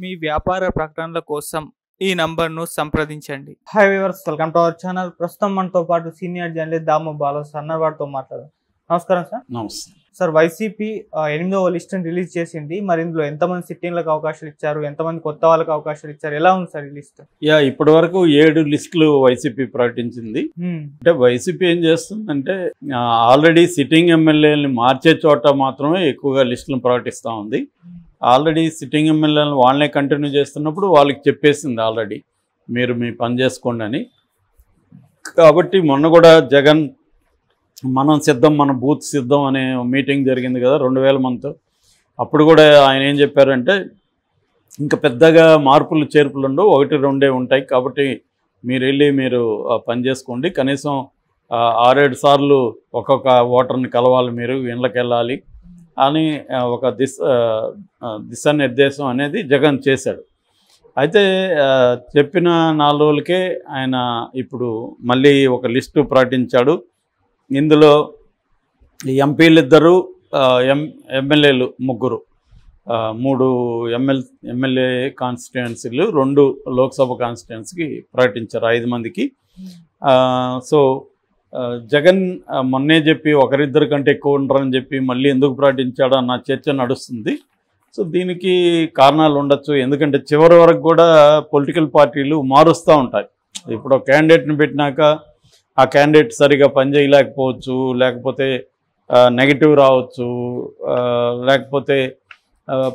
మీ వ్యాపార ప్రకటనల కోసం ఈ నంబర్ను సంప్రదించండి. Hi viewers, welcome to our channel. ప్రస్తుతం మనతో పాటు సీనియర్ జర్నలిస్ట్ దాము బాలు సన్నవాడితో మాట్లాడారు. నమస్కారం సార్. నమస్తే సార్, వైసీపీ 8వ లిస్ట్ని రిలీజ్ చేసింది. మరి ఇందులో ఎంతమంది సిట్టింగ్లకు అవకాశాలు ఇచ్చారు, ఎంతమంది కొత్త వాళ్ళకి అవకాశాలు ఇచ్చారు, ఎలా ఉంది సార్ ఈ లిస్ట్? ఇప్పటి వరకు 7 లిస్టులు వైసీపీ ప్రకటించింది. అంటే వైసీపీ ఏం చేస్తుందంటే ఆల్రెడీ సిట్టింగ్ ఎమ్మెల్యేలని మార్చే చోట మాత్రమే ఎక్కువగా లిస్టులను ప్రకటిస్తూ ఉంది. ఆల్రెడీ సిట్టింగ్ ఎమ్మెల్యేలను వాళ్ళనే కంటిన్యూ చేస్తున్నప్పుడు వాళ్ళకి చెప్పేసింది ఆల్రెడీ మీరు మీ పని చేసుకోండి అని. కాబట్టి మొన్న కూడా జగన్ మనం సిద్ధం, మన బూత్ సిద్ధం అనే మీటింగ్ జరిగింది కదా 2000 మందితో. అప్పుడు కూడా ఆయన ఏం చెప్పారంటే ఇంకా పెద్దగా మార్పులు చేర్పులు ఉండవు, 1-2 ఉంటాయి, కాబట్టి మీరు వెళ్ళి మీరు పని చేసుకోండి, కనీసం 6-7 సార్లు ఒక్కొక్క ఓటర్ని కలవాలి, మీరు ఇళ్ళకి వెళ్ళాలి అని ఒక దిశానిర్దేశం అనేది జగన్ చేశాడు. అయితే చెప్పిన 4 రోజులకే ఆయన ఇప్పుడు మళ్ళీ ఒక లిస్టు ప్రకటించాడు. ఇందులో ఎంపీలు 2, ఎమ్మెల్యేలు 3, 3 ఎమ్మెల్యే కాన్స్టిట్యుయెన్సీలు, 2 లోక్సభ కాన్స్టిట్యుయెన్సీకి ప్రకటించారు 5 మందికి. సో జగన్ మొన్నే చెప్పి 1-2 కంటే ఎక్కువ ఉండరని చెప్పి మళ్ళీ ఎందుకు ప్రకటించాడో అన్న చర్చ నడుస్తుంది. సో దీనికి కారణాలు ఉండొచ్చు, ఎందుకంటే చివరి వరకు కూడా పొలిటికల్ పార్టీలు మారుస్తూ ఉంటాయి. ఇప్పుడు ఒక క్యాండిడేట్ని పెట్టినాక ఆ క్యాండిడేట్ సరిగా పనిచేయలేకపోవచ్చు, లేకపోతే నెగిటివ్ రావచ్చు, లేకపోతే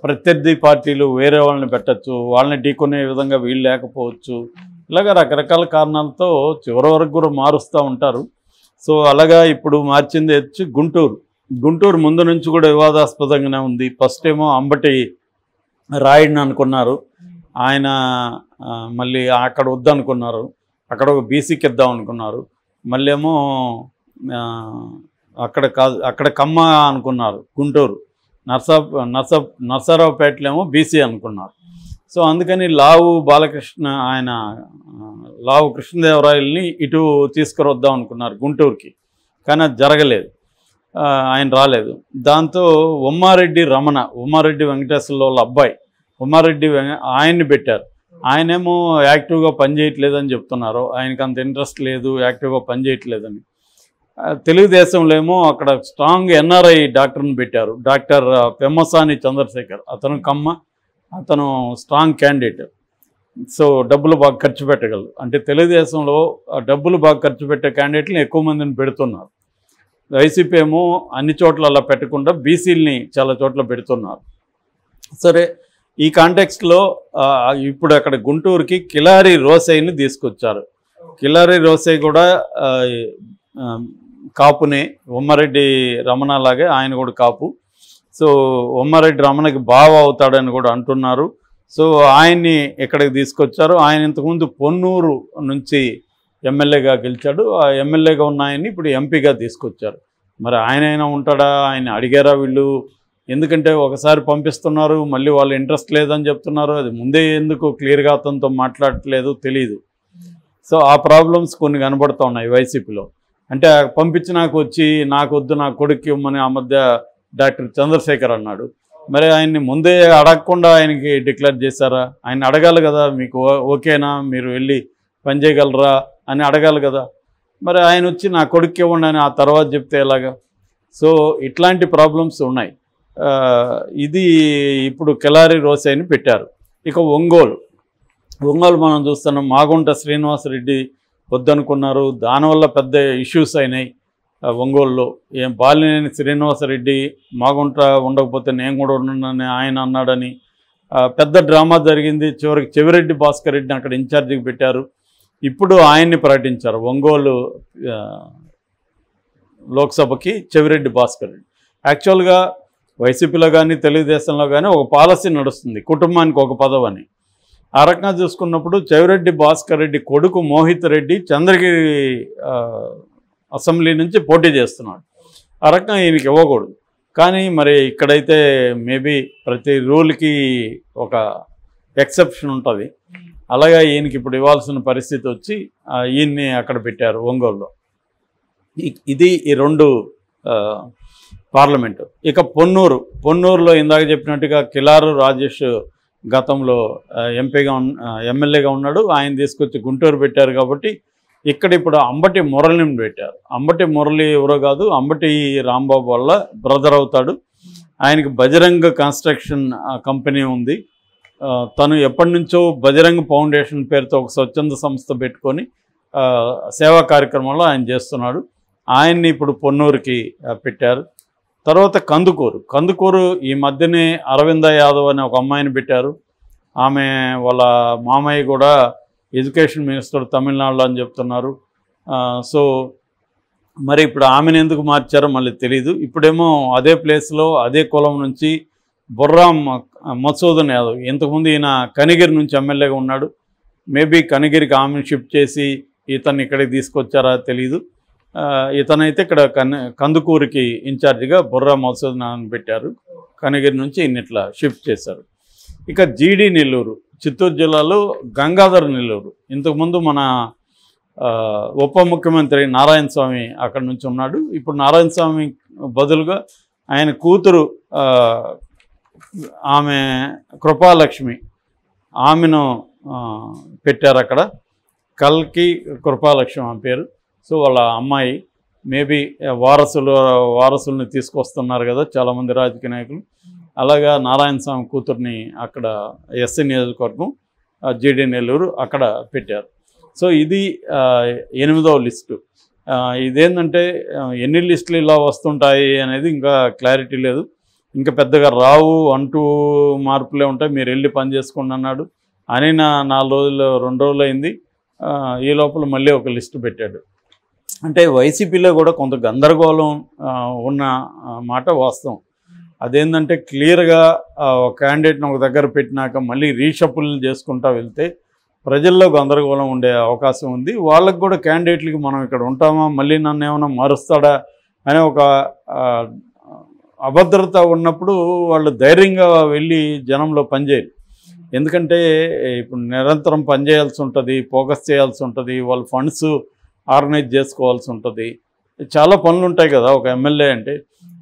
ప్రత్యర్థి పార్టీలు వేరే వాళ్ళని పెట్టచ్చు, వాళ్ళని ఢీకొనే విధంగా వీళ్ళు లేకపోవచ్చు, ఇలాగ రకరకాల కారణాలతో చివరి వరకు కూడా మారుస్తూ ఉంటారు. సో అలాగా ఇప్పుడు మార్చింది వచ్చి గుంటూరు ముందు నుంచి కూడా వివాదాస్పదంగానే ఉంది. ఫస్ట్ ఏమో అంబటి రాయుడిని అనుకున్నారు, ఆయన మళ్ళీ అక్కడ వద్దనుకున్నారు, అక్కడ ఒక బీసీకి ఇద్దాం అనుకున్నారు, మళ్ళీ ఏమో అక్కడ కమ్మ అనుకున్నారు, గుంటూరు నర్సరావుపేటలో ఏమో బీసీ అనుకున్నారు. సో అందుకని లావు కృష్ణదేవరాయల్ని ఇటు తీసుకురొద్దాం అనుకున్నారు గుంటూరుకి, కానీ అది జరగలేదు, ఆయన రాలేదు. దాంతో ఉమ్మారెడ్డి వెంకటేశ్వర్ల వాళ్ళ అబ్బాయి ఆయన్ని పెట్టారు. ఆయనేమో యాక్టివ్గా పనిచేయట్లేదని చెప్తున్నారు, ఆయనకు అంత ఇంట్రెస్ట్ లేదు, యాక్టివ్గా పనిచేయట్లేదని. తెలుగుదేశంలో ఏమో అక్కడ స్ట్రాంగ్ ఎన్ఆర్ఐ డాక్టర్ని పెట్టారు, డాక్టర్ పెమ్మసాని చంద్రశేఖర్. అతను స్ట్రాంగ్ క్యాండిడేట్, సో డబ్బులు బాగా ఖర్చు పెట్టగలరు. అంటే తెలుగుదేశంలో డబ్బులు బాగా ఖర్చు పెట్టే క్యాండిడేట్ని ఎక్కువ మందిని పెడుతున్నారు. వైసీపీ ఏమో అన్ని చోట్ల అలా పెట్టకుండా బీసీలని చాలా చోట్ల పెడుతున్నారు. సరే, ఈ కాంటెక్స్ట్లో ఇప్పుడు అక్కడ గుంటూరుకి కిలారి రోసయ్యని తీసుకొచ్చారు. కిలారి రోసయ్య కూడా కాపునే, ఉమ్మారెడ్డి రమణ లాగే ఆయన కూడా కాపు. సో ఉమ్మారెడ్డి రమణకి బావ అవుతాడని కూడా అంటున్నారు. సో ఆయన్ని ఇక్కడికి తీసుకొచ్చారు. ఆయన ఇంతకుముందు పొన్నూరు నుంచి ఎమ్మెల్యేగా గెలిచాడు, ఆ ఎమ్మెల్యేగా ఉన్న ఆయన్ని ఇప్పుడు ఎంపీగా తీసుకొచ్చారు. మరి ఆయనైనా ఉంటాడా, ఆయన అడిగారా వీళ్ళు? ఎందుకంటే ఒకసారి పంపిస్తున్నారు, మళ్ళీ వాళ్ళు ఇంట్రెస్ట్ లేదని చెప్తున్నారు, అది ముందే ఎందుకు క్లియర్గా అతనితో మాట్లాడట్లేదు తెలియదు. సో ఆ ప్రాబ్లమ్స్ కొన్ని కనబడుతూ ఉన్నాయి వైసీపీలో. అంటే పంపించినాక వచ్చి నాకు వద్దు, నా కొడుకు ఇవ్వమని ఆ మధ్య డాక్టర్ చంద్రశేఖర్ అన్నాడు. మరి ఆయన్ని ముందే అడగకుండా ఆయనకి డిక్లేర్ చేశారా? ఆయన అడగాలి కదా, మీకు ఓకేనా, మీరు వెళ్ళి పనిచేయగలరా అని అడగాలి కదా. మరి ఆయన వచ్చి నా కొడుకు ఇవ్వండి అని ఆ తర్వాత చెప్తే ఎలాగా? సో ఇట్లాంటి ప్రాబ్లమ్స్ ఉన్నాయి. ఇది ఇప్పుడు కిలారి రోసయ్యని పెట్టారు. ఇక ఒంగోలు మనం చూస్తున్నాం, మాగుంట శ్రీనివాసరెడ్డి వద్దనుకున్నారు, దానివల్ల పెద్ద ఇష్యూస్ అయినాయి ఒంగోలులో. బాలినేని శ్రీనివాసరెడ్డి మాగుంట ఉండకపోతే నేను కూడా ఉన్నానని ఆయన అన్నాడని పెద్ద డ్రామా జరిగింది. చివరికి చెవిరెడ్డి భాస్కర్ రెడ్డిని అక్కడ ఇన్ఛార్జికి పెట్టారు. ఇప్పుడు ఆయన్ని ప్రకటించారు ఒంగోలు లోక్సభకి చెవిరెడ్డి భాస్కర్ రెడ్డి. యాక్చువల్గా వైసీపీలో కానీ తెలుగుదేశంలో కానీ ఒక పాలసీ నడుస్తుంది, కుటుంబానికి ఒక పదవి అని. ఆ రకంగా చూసుకున్నప్పుడు చెవిరెడ్డి భాస్కర్ రెడ్డి కొడుకు మోహిత్ రెడ్డి చంద్రగిరి అసెంబ్లీ నుంచి పోటీ చేస్తున్నాడు. ఆ రకంగా ఈయనకి ఇవ్వకూడదు. కానీ మరి ఇక్కడైతే మేబీ ప్రతి రూల్కి ఒక ఎక్సెప్షన్ ఉంటుంది. అలాగే ఈయనకి ఇప్పుడు ఇవ్వాల్సిన పరిస్థితి వచ్చి ఈయన్ని అక్కడ పెట్టారు ఒంగోలులో. ఇది ఈ 2 పార్లమెంటు. ఇక పొన్నూరులో ఇందాక చెప్పినట్టుగా కిలారు రాజేష్ గతంలో ఎమ్మెల్యేగా ఉన్నాడు. ఆయన తీసుకొచ్చి గుంటూరు పెట్టారు కాబట్టి ఇక్కడ ఇప్పుడు అంబటి మురళిని పెట్టారు. అంబటి మురళి ఎవరో కాదు, అంబటి రాంబాబు వల్ల బ్రదర్ అవుతాడు. ఆయనకి బజరంగ కన్స్ట్రక్షన్ కంపెనీ ఉంది. తను ఎప్పటి నుంచో బజరంగ ఫౌండేషన్ పేరుతో ఒక స్వచ్ఛంద సంస్థ పెట్టుకొని సేవా కార్యక్రమంలో ఆయన చేస్తున్నాడు. ఆయన్ని ఇప్పుడు పొన్నూరుకి పెట్టారు. తర్వాత కందుకూరు ఈ మధ్యనే అరవింద యాదవ్ అనే ఒక అమ్మాయిని పెట్టారు. ఆమె వాళ్ళ మామయ్య కూడా ఎడ్యుకేషన్ మినిస్టర్ తమిళనాడులో అని చెప్తున్నారు. సో మరి ఇప్పుడు ఆమెను ఎందుకు మార్చారో మళ్ళీ తెలీదు. ఇప్పుడేమో అదే ప్లేస్లో అదే కులం నుంచి బుర్రా మధుసూదన్ యాదవ్, ఇంతకుముందు ఈయన కనిగిరి నుంచి ఎమ్మెల్యేగా ఉన్నాడు. మేబీ కనిగిరికి ఆమెను షిఫ్ట్ చేసి ఇతన్ని ఇక్కడికి తీసుకొచ్చారా తెలీదు. ఇతనైతే ఇక్కడ కందుకూరికి ఇన్ఛార్జిగా బుర్రా మధుసూదన్ అని పెట్టారు. కనిగిరి నుంచి ఈయన ఇట్లా షిఫ్ట్ చేశారు. ఇక జీడి నెల్లూరు, చిత్తూరు జిల్లాలో గంగాధర్ నెల్లూరు, ఇంతకుముందు మన ఉప ముఖ్యమంత్రి నారాయణ స్వామి అక్కడ నుంచి ఉన్నాడు. ఇప్పుడు నారాయణ స్వామి బదులుగా ఆయన కూతురు ఆమె కృపాలక్ష్మి, ఆమెను పెట్టారు అక్కడ. కల్కి కృపాలక్ష్మి ఆమె పేరు. సో వాళ్ళ అమ్మాయి మేబీ వారసుల్ని తీసుకొస్తున్నారు కదా చాలామంది రాజకీయ నాయకులు. అలాగా నారాయణ స్వామి కూతుర్ని అక్కడ ఎస్సీ నియోజకవర్గం జీడి నెల్లూరు అక్కడ పెట్టారు. సో ఇది 8వ లిస్టు. ఇదేంటంటే ఎన్ని లిస్టులు ఇలా వస్తుంటాయి అనేది ఇంకా క్లారిటీ లేదు. ఇంకా పెద్దగా రావు, అంటూ మార్పులే ఉంటాయి, మీరు వెళ్ళి పని చేసుకోండి అన్నాడు. అని 2 రోజులు అయింది. ఈ లోపల మళ్ళీ ఒక లిస్టు పెట్టాడు. అంటే వైసీపీలో కూడా కొంత గందరగోళం ఉన్న మాట వాస్తవం. అదేంటంటే క్లియర్గా ఒక క్యాండిడేట్ని ఒక దగ్గర పెట్టినాక మళ్ళీ రీషఫుల్ చేసుకుంటూ వెళ్తే ప్రజల్లో గందరగోళం ఉండే అవకాశం ఉంది. వాళ్ళకు కూడా క్యాండిడేట్లకి మనం ఇక్కడ ఉంటామా, మళ్ళీ నన్ను ఏమైనా మారుస్తాడా అనే ఒక అభద్రత ఉన్నప్పుడు వాళ్ళు ధైర్యంగా వెళ్ళి జనంలో పనిచేయరు. ఎందుకంటే ఇప్పుడు నిరంతరం పనిచేయాల్సి ఉంటుంది, ఫోకస్ చేయాల్సి ఉంటుంది, వాళ్ళ ఫండ్స్ ఆర్గనైజ్ చేసుకోవాల్సి ఉంటుంది, చాలా పనులు ఉంటాయి కదా ఒక ఎమ్మెల్యే అంటే.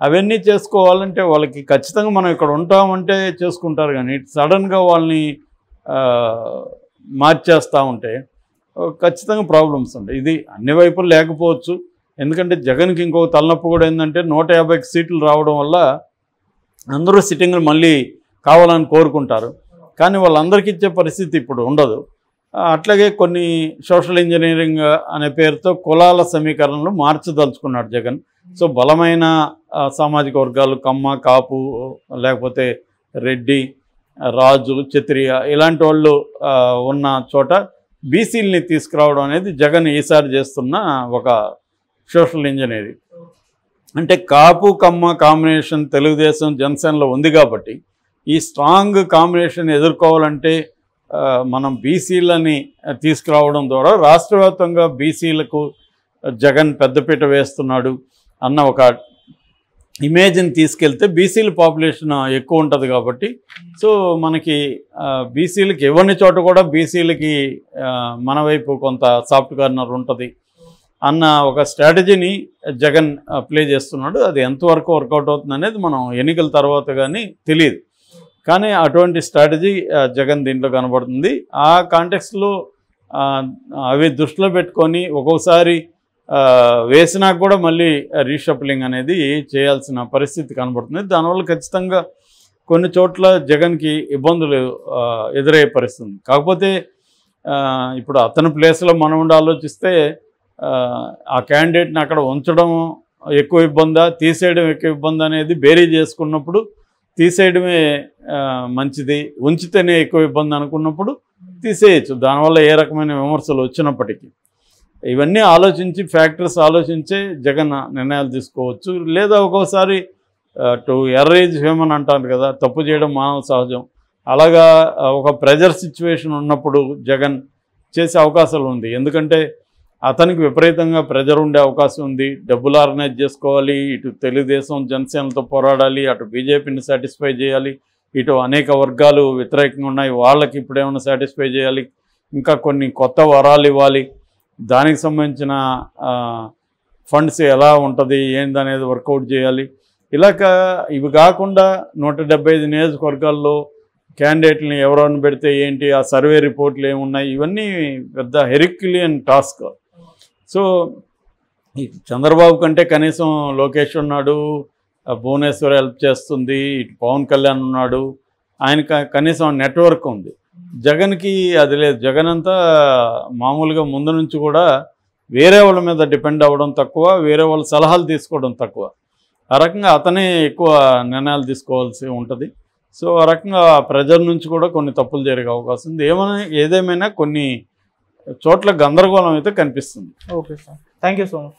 అవన్నీ చేసుకోవాలంటే వాళ్ళకి ఖచ్చితంగా మనం ఇక్కడ ఉంటామంటే చేసుకుంటారు. కానీ సడన్గా వాళ్ళని మార్చేస్తూ ఉంటే ఖచ్చితంగా ప్రాబ్లమ్స్ ఉంటాయి. ఇది అన్ని వైపులు లేకపోవచ్చు. ఎందుకంటే జగన్కి ఇంకొక తలనొప్పి కూడా ఏంటంటే 150 సీట్లు రావడం వల్ల అందరూ సిట్టింగ్లు మళ్ళీ కావాలని కోరుకుంటారు. కానీ వాళ్ళందరికీ ఇచ్చే పరిస్థితి ఇప్పుడు ఉండదు. అట్లాగే కొన్ని సోషల్ ఇంజనీరింగ్ అనే పేరుతో కులాల సమీకరణలు మార్చదలుచుకున్నాడు జగన్. సో బలమైన సామాజిక వర్గాలు కమ్మ, కాపు, లేకపోతే రెడ్డి, రాజు, క్షత్రియ ఇలాంటి వాళ్ళు ఉన్న చోట బీసీలని తీసుకురావడం అనేది జగన్ ఈసారి చేస్తున్న ఒక సోషల్ ఇంజనీరింగ్. అంటే కాపు కమ్మ కాంబినేషన్ తెలుగుదేశం జనసేనలో ఉంది కాబట్టి ఈ స్ట్రాంగ్ కాంబినేషన్ ఎదుర్కోవాలంటే మనం బీసీలని తీసుకురావడం ద్వారా రాష్ట్ర వ్యాప్తంగా బీసీలకు జగన్ పెద్దపీట వేస్తున్నాడు అన్న ఒక ఇమేజ్ని తీసుకెళ్తే బీసీల పాపులేషన్ ఎక్కువ ఉంటుంది కాబట్టి సో మనకి బీసీలకి ఇవ్వని చోట కూడా బీసీలకి మన వైపు కొంత సాఫ్ట్ కార్నర్ ఉంటుంది అన్న ఒక స్ట్రాటజీని జగన్ ప్లే చేస్తున్నాడు. అది ఎంతవరకు వర్కౌట్ అవుతుంది అనేది మనం ఎన్నికల తర్వాత కానీ తెలియదు. కానీ అటువంటి స్ట్రాటజీ జగన్ దీంట్లో కనబడుతుంది. ఆ కాంటెక్స్లో అవి దృష్టిలో పెట్టుకొని ఒక్కొక్కసారి వేసినా కూడా మళ్ళీ రీషఫలింగ్ అనేది చేయాల్సిన పరిస్థితి కనబడుతుంది. దానివల్ల ఖచ్చితంగా కొన్ని చోట్ల జగన్కి ఇబ్బందులు ఎదురయ్యే పరిస్థితి. కాకపోతే ఇప్పుడు అతని ప్లేస్లో మనం ఉండి ఆలోచిస్తే ఆ క్యాండిడేట్ని అక్కడ ఉంచడం ఎక్కువ ఇబ్బందా, తీసేయడం ఎక్కువ ఇబ్బంది అనేది బేరీ చేసుకున్నప్పుడు తీసేయడమే మంచిది, ఉంచితేనే ఎక్కువ ఇబ్బంది అనుకున్నప్పుడు తీసేయచ్చు. దానివల్ల ఏ రకమైన విమర్శలు వచ్చినప్పటికీ ఇవన్నీ ఆలోచించి ఫ్యాక్టర్స్ ఆలోచించే జగన్ నిర్ణయాలు తీసుకోవచ్చు. లేదా ఒక్కోసారి టు ఎర్రేజ్ హ్యూమన్ అంటారు కదా, తప్పు చేయడం మానవ సహజం. అలాగా ఒక ప్రెజర్ సిచ్యువేషన్ ఉన్నప్పుడు జగన్ చేసే అవకాశాలు ఉంది. ఎందుకంటే అతనికి విపరీతంగా ప్రెజర్ ఉండే అవకాశం ఉంది. డబ్బులు ఆర్గనైజ్ చేసుకోవాలి, ఇటు తెలుగుదేశం జనసేనతో పోరాడాలి, అటు బీజేపీని సాటిస్ఫై చేయాలి, ఇటు అనేక వర్గాలు వ్యతిరేకంగా ఉన్నాయి వాళ్ళకి ఇప్పుడేమైనా సాటిస్ఫై చేయాలి, ఇంకా కొన్ని కొత్త వరాలు ఇవ్వాలి, దానికి సంబంధించిన ఫండ్స్ ఎలా ఉంటుంది ఏందనేది వర్కౌట్ చేయాలి. ఇలాగ ఇవి కాకుండా 175 నియోజకవర్గాల్లో క్యాండిడేట్ని ఎవరైనా పెడితే ఏంటి, ఆ సర్వే రిపోర్ట్లు ఏమున్నాయి, ఇవన్నీ పెద్ద హెరిక్యులియన్ టాస్క్. సో ఈ చంద్రబాబు కంటే కనీసం లోకేష్ ఉన్నాడు, భువనేశ్వర్ హెల్ప్ చేస్తుంది, ఇటు పవన్ కళ్యాణ్ ఉన్నాడు, ఆయన కనీసం నెట్వర్క్ ఉంది. జగన్కి అది లేదు. జగన్ అంతా మామూలుగా ముందు నుంచి కూడా వేరే వాళ్ళ మీద డిపెండ్ అవ్వడం తక్కువ, వేరే వాళ్ళ సలహాలు తీసుకోవడం తక్కువ. ఆ రకంగా అతనే ఎక్కువ నిర్ణయాలు తీసుకోవాల్సి ఉంటుంది. సో ఆ రకంగా ప్రజల నుంచి కూడా కొన్ని తప్పులు జరిగే అవకాశం ఉంది. ఏదేమైనా కొన్ని చోట్ల గందరగోళం అయితే కనిపిస్తుంది. Okay sir, thank you so much.